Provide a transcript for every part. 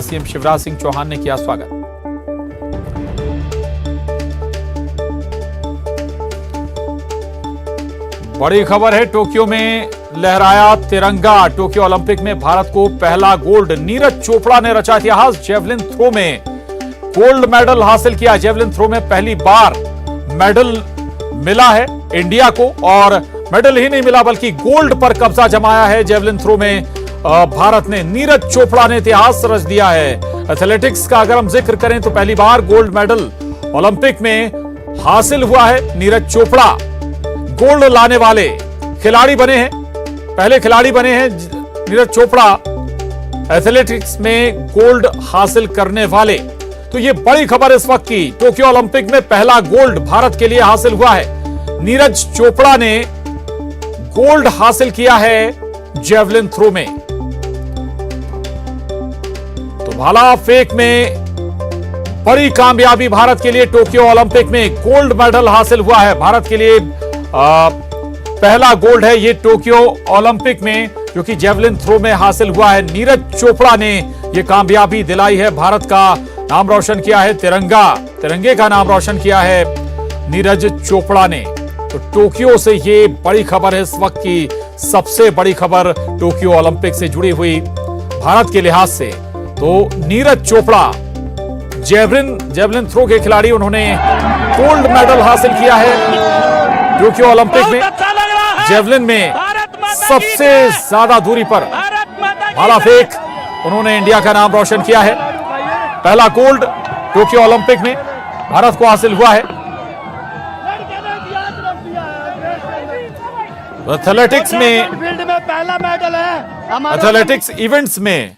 CM Shivraj Singh Chauhan ने किया स्वागत। बड़ी खबर है, टोक्यो में लहराया तिरंगा। टोक्यो ओलंपिक में भारत को पहला गोल्ड। नीरज चोपड़ा ने रचा इतिहास। जेवलिन थ्रो में गोल्ड मेडल हासिल किया। जेवलिन थ्रो में पहली बार मेडल मिला है इंडिया को, और मेडल ही नहीं मिला बल्कि गोल्ड पर कब्जा जमाया है। जेवलिन थ्रो में भारत ने, नीरज चोपड़ा ने इतिहास रच दिया है। एथलेटिक्स का अगर हम जिक्र करें तो पहली बार गोल्ड मेडल ओलंपिक में हासिल हुआ है। नीरज चोपड़ा गोल्ड लाने वाले खिलाड़ी बने हैं, पहले खिलाड़ी बने हैं नीरज चोपड़ा एथलेटिक्स में गोल्ड हासिल करने वाले। तो ये बड़ी खबर इस वक्त की, टोक्यो ओलंपिक में पहला गोल्ड भारत के लिए हासिल हुआ है। नीरज चोपड़ा ने गोल्ड हासिल किया है जेवलिन थ्रो में। तो भाला फेंक में बड़ी कामयाबी भारत के लिए। टोक्यो ओलंपिक में गोल्ड मेडल हासिल हुआ है भारत के लिए। पहला गोल्ड है ये टोक्यो ओलंपिक में, जो कि जेवलिन थ्रो में हासिल हुआ है। नीरज चोपड़ा ने यह कामयाबी दिलाई है, भारत का नाम रोशन किया है। तिरंगे का नाम रोशन किया है नीरज चोपड़ा ने। तो टोक्यो से ये बड़ी खबर है इस वक्त की, सबसे बड़ी खबर टोक्यो ओलंपिक से जुड़ी हुई भारत के लिहाज से। तो नीरज चोपड़ा जेवलिन थ्रो के खिलाड़ी, उन्होंने गोल्ड मेडल हासिल किया है टोक्यो ओलंपिक में। जेवलिन में सबसे ज्यादा दूरी पर भाला फेंक उन्होंने इंडिया का नाम रोशन किया है। पहला गोल्ड टोक्यो ओलंपिक में भारत को हासिल हुआ है। एथलेटिक्स में पहला मेडल है एथलेटिक्स इवेंट्स में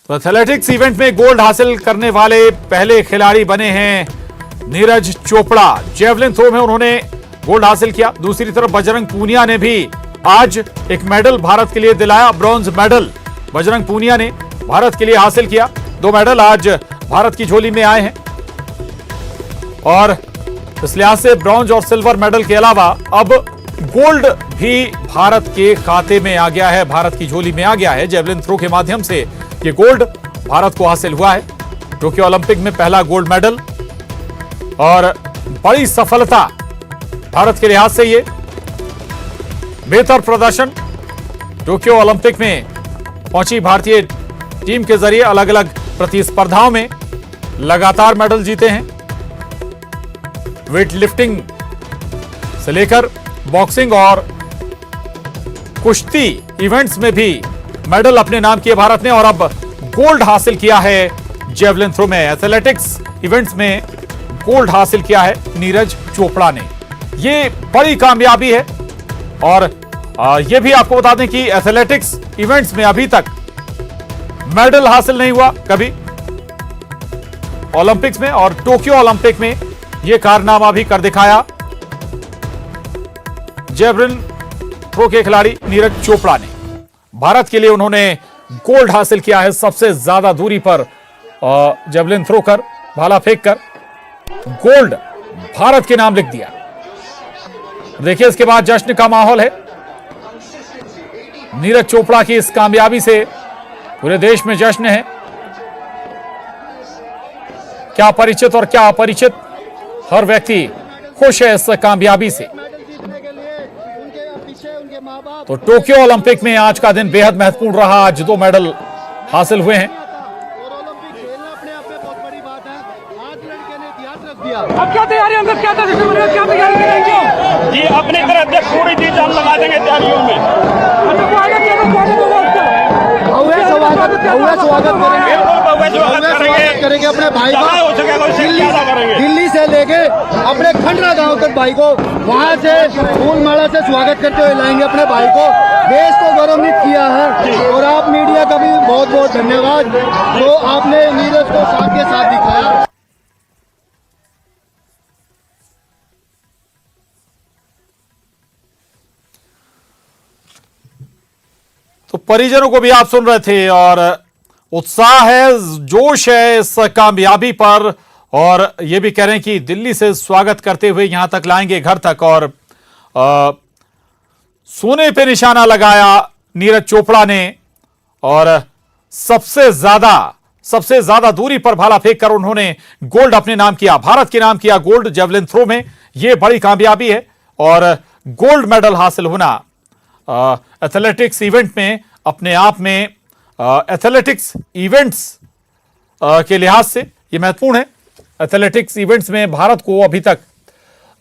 एथलेटिक्स इवेंट में गोल्ड हासिल करने वाले पहले खिलाड़ी बने हैं नीरज चोपड़ा। जेवलिन थ्रो में उन्होंने गोल्ड हासिल किया। दूसरी तरफ बजरंग पूनिया ने भी आज एक मेडल भारत के लिए दिलाया। ब्रॉन्ज मेडल बजरंग पूनिया ने भारत के लिए हासिल किया। 2 मेडल आज भारत की झोली में आए हैं, और इस लिहाज से ब्रॉन्ज और सिल्वर मेडल के अलावा अब गोल्ड भी भारत के खाते में आ गया है, भारत की झोली में आ गया है। जेवलिन थ्रो के माध्यम से ये गोल्ड भारत को हासिल हुआ है। टोक्यो ओलंपिक में पहला गोल्ड मेडल, और बड़ी सफलता भारत के लिहाज से। ये बेहतर प्रदर्शन टोक्यो ओलंपिक में पहुंची भारतीय टीम के जरिए। अलग अलग प्रतिस्पर्धाओं में लगातार मेडल जीते हैं। वेट लिफ्टिंग से लेकर बॉक्सिंग और कुश्ती इवेंट्स में भी मेडल अपने नाम किए भारत ने, और अब गोल्ड हासिल किया है जेवलिन थ्रो में। एथलेटिक्स इवेंट्स में गोल्ड हासिल किया है नीरज चोपड़ा ने। ये बड़ी कामयाबी है, और ये भी आपको बता दें कि एथलेटिक्स इवेंट्स में अभी तक मेडल हासिल नहीं हुआ कभी ओलंपिक्स में, और टोक्यो ओलंपिक में यह कारनामा भी कर दिखाया जेवलिन थ्रो के खिलाड़ी नीरज चोपड़ा ने। भारत के लिए उन्होंने गोल्ड हासिल किया है, सबसे ज्यादा दूरी पर जेवलिन थ्रो कर, भाला फेंक कर गोल्ड भारत के नाम लिख दिया। देखिए इसके बाद जश्न का माहौल है। नीरज चोपड़ा की इस कामयाबी से पूरे देश में जश्न है। क्या परिचित और क्या अपरिचित, हर व्यक्ति खुश है इस कामयाबी से। तो टोक्यो ओलंपिक में आज का दिन बेहद महत्वपूर्ण रहा। आज 2 मेडल हासिल हुए हैं। अब क्या तैयारी होंगे, क्या तैयारी करेंगे जी? अपनी तरफ से पूरी जी जान लगा देंगे तैयारियों में। स्वागत करेंगे अपने भाई को। दिल्ली से लेके अपने खंडरा गांव तक भाई को वहां से फूल माला से स्वागत करते हुए लाएंगे अपने भाई को। देश को गौरवान्वित किया है, और आप मीडिया का भी बहुत बहुत धन्यवाद, तो आपने नीरज को साथ के साथ दिखाया। तो परिजनों को भी आप सुन रहे थे, और उत्साह है, जोश है इस कामयाबी पर, और ये भी कह रहे हैं कि दिल्ली से स्वागत करते हुए यहां तक लाएंगे, घर तक। और सोने पे निशाना लगाया नीरज चोपड़ा ने और सबसे ज्यादा दूरी पर भाला फेंक कर उन्होंने गोल्ड अपने नाम किया, भारत के नाम किया गोल्ड जेवलिन थ्रो में। यह बड़ी कामयाबी है और गोल्ड मेडल हासिल होना एथलेटिक्स इवेंट में अपने आप में एथलेटिक्स इवेंट्स के लिहाज से यह महत्वपूर्ण है। एथलेटिक्स इवेंट्स में भारत को अभी तक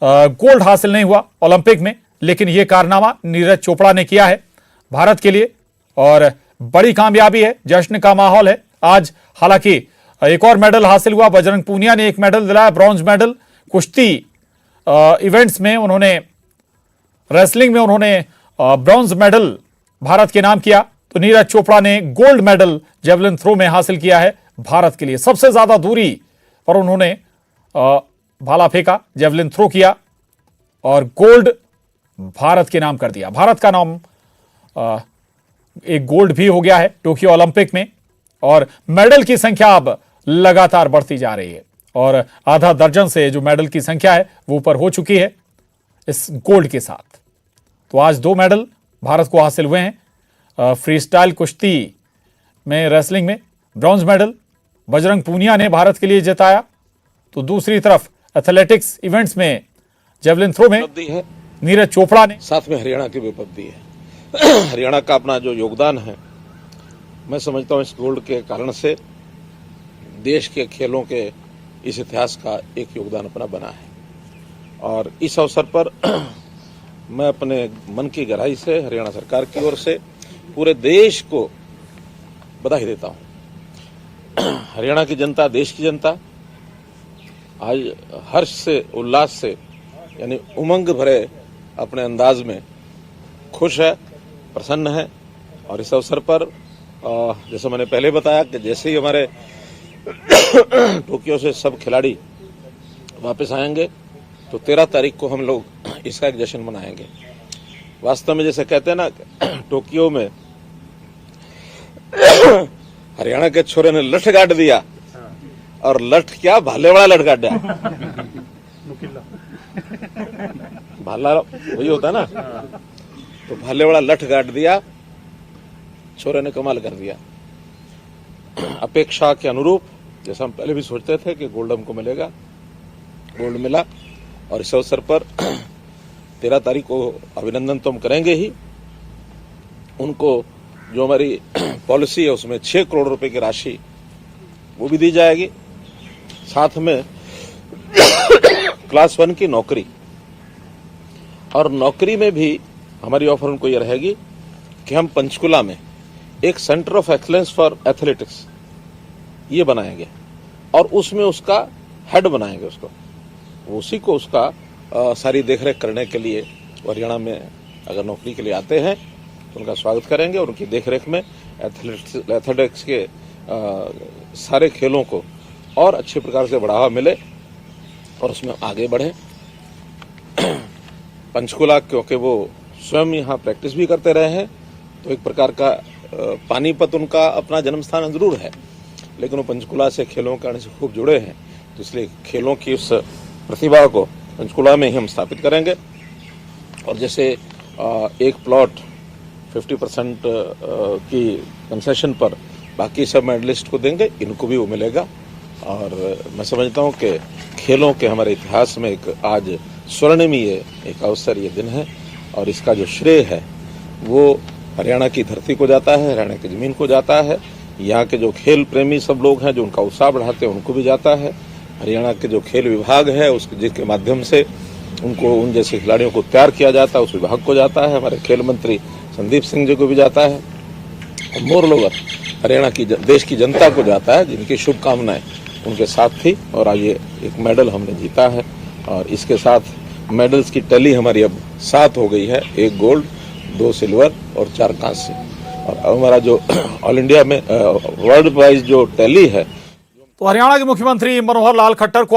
गोल्ड हासिल नहीं हुआ ओलंपिक में, लेकिन यह कारनामा नीरज चोपड़ा ने किया है भारत के लिए और बड़ी कामयाबी है, जश्न का माहौल है आज। हालांकि एक और मेडल हासिल हुआ, बजरंग पूनिया ने एक मेडल दिलाया, ब्रॉन्ज मेडल। कुश्ती इवेंट्स में उन्होंने, रेसलिंग में उन्होंने ब्रॉन्ज मेडल भारत के नाम किया, तो नीरज चोपड़ा ने गोल्ड मेडल जेवलिन थ्रो में हासिल किया है भारत के लिए। सबसे ज्यादा दूरी पर उन्होंने भाला फेंका, जेवलिन थ्रो किया और गोल्ड भारत के नाम कर दिया। भारत का नाम एक गोल्ड भी हो गया है टोक्यो ओलंपिक में और मेडल की संख्या अब लगातार बढ़ती जा रही है और आधा दर्जन से जो मेडल की संख्या है वो ऊपर हो चुकी है इस गोल्ड के साथ। तो आज 2 मेडल भारत को हासिल हुए हैं। फ्री स्टाइल कुश्ती में, रेसलिंग में ब्रॉन्ज मेडल बजरंग पूनिया ने भारत के लिए जिताया, तो दूसरी तरफ एथलेटिक्स इवेंट्स में जेवलिन थ्रो में नीरज चोपड़ा ने, साथ में हरियाणा की भी उपलब्धि है। हरियाणा का अपना जो योगदान है, मैं समझता हूं इस गोल्ड के कारण से देश के खेलों के इस इतिहास का एक योगदान अपना बना है। और इस अवसर पर मैं अपने मन की गहराई से हरियाणा सरकार की ओर से पूरे देश को बधाई देता हूं। हरियाणा की जनता, देश की जनता आज हर्ष से, उल्लास से, यानी उमंग भरे अपने अंदाज में खुश है, प्रसन्न है। और इस अवसर पर जैसे मैंने पहले बताया कि जैसे ही हमारे टोक्यो से सब खिलाड़ी वापस आएंगे तो 13 तारीख को हम लोग इसका एक जश्न मनाएंगे। वास्तव में जैसे कहते हैं ना, टोक्यो में हरियाणा के छोरे ने लठ गाड़ दिया और लठ क्या, भाले वाला लठ गाड़ा। भाला वही होता है ना, तो भाले वाला लठ गाड़ दिया, छोरे ने कमाल कर दिया। अपेक्षा के अनुरूप जैसा हम पहले भी सोचते थे कि गोल्ड हमको मिलेगा, गोल्ड मिला। और इस अवसर पर 13 तारीख को अभिनंदन तो हम करेंगे ही, उनको जो हमारी पॉलिसी है उसमें 6 करोड़ रुपए की राशि वो भी दी जाएगी, साथ में क्लास 1 की नौकरी। और नौकरी में भी हमारी ऑफर उनको यह रहेगी कि हम पंचकुला में एक centre of excellence for athletics ये बनाएंगे और उसमें उसका हेड बनाएंगे, उसको उसी को उसका सारी देखरेख करने के लिए हरियाणा में अगर नौकरी के लिए आते हैं तो उनका स्वागत करेंगे और उनकी देखरेख में एथलेटिक्स के सारे खेलों को और अच्छे प्रकार से बढ़ावा मिले और उसमें आगे बढ़े। पंचकुला क्योंकि वो स्वयं यहाँ प्रैक्टिस भी करते रहे हैं, तो एक प्रकार का पानीपत उनका अपना जन्म स्थान जरूर है, लेकिन वो पंचकुला से खेलों के से खूब जुड़े हैं, तो इसलिए खेलों की उस प्रतिभा को पंचकुला में ही हम स्थापित करेंगे। और जैसे एक प्लॉट 50% की कंसेशन पर बाकी सब मेडलिस्ट को देंगे, इनको भी वो मिलेगा। और मैं समझता हूँ कि खेलों के हमारे इतिहास में एक आज स्वर्णिमय एक अवसर ये दिन है और इसका जो श्रेय है वो हरियाणा की धरती को जाता है, हरियाणा की जमीन को जाता है। यहाँ के जो खेल प्रेमी सब लोग हैं जो उनका उत्साह बढ़ाते हैं उनको भी जाता है। हरियाणा के जो खेल विभाग है उसके जिसके माध्यम से उनको उन जैसे खिलाड़ियों को तैयार किया जाता है उस विभाग को जाता है। हमारे खेल मंत्री संदीप सिंह जी को भी जाता है। मोर लोगर हरियाणा की देश की जनता को जाता है जिनकी शुभकामनाएं उनके साथ थी। और आज ये एक मेडल हमने जीता है और इसके साथ मेडल्स की टैली हमारी अब 7 हो गई है, 1 गोल्ड, 2 सिल्वर और 4 कांस्य। और हमारा जो ऑल इंडिया में वर्ल्ड वाइज जो टैली है। तो हरियाणा के मुख्यमंत्री मनोहर लाल खट्टर को